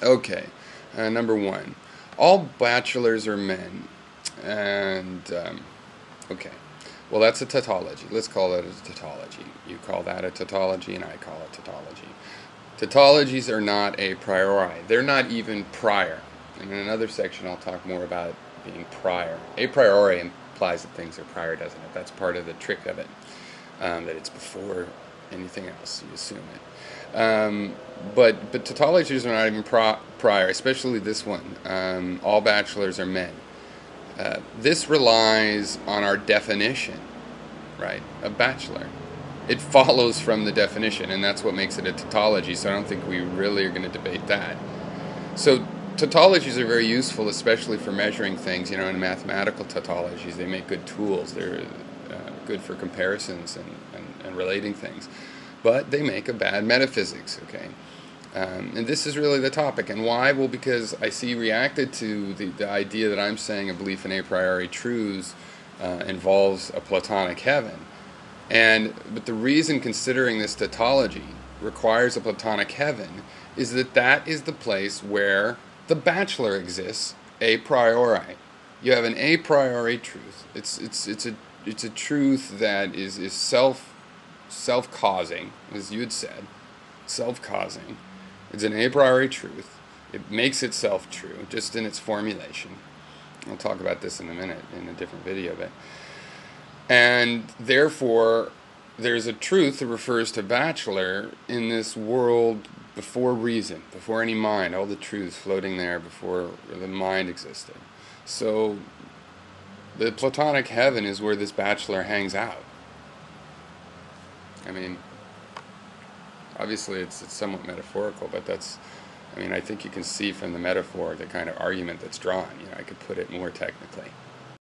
Okay, number one, all bachelors are men, and okay, well that's a tautology. Let's call it a tautology. You call that a tautology, and I call it tautology. Tautologies are not a priori. They're not even prior. And in another section, I'll talk more about being prior. A priori implies that things are prior, doesn't it? That's part of the trick of it, that it's before anything else. You assume it. But tautologies are not even prior, especially this one. All bachelors are men. This relies on our definition, right, of bachelor. It follows from the definition, and that's what makes it a tautology, so I don't think we really are going to debate that. So tautologies are very useful, especially for measuring things. In mathematical tautologies, they make good tools. They're good for comparisons and relating things. But they make a bad metaphysics, okay? And this is really the topic. And why? Well, because I see reacted to the idea that I'm saying a belief in a priori truths involves a Platonic heaven. But the reason considering this tautology requires a Platonic heaven is that is the place where the bachelor exists a priori. You have an a priori truth. It's a truth that is self-causing, as you had said, self-causing. It's an a priori truth. It makes itself true just in its formulation. I'll talk about this in a minute in a different video, but and therefore there's a truth that refers to bachelor in this world before reason, before any mind, all the truths floating there before the mind existed. So the Platonic heaven is where this bachelor hangs out. I mean, obviously it's somewhat metaphorical, but I think you can see from the metaphor the kind of argument that's drawn. I could put it more technically.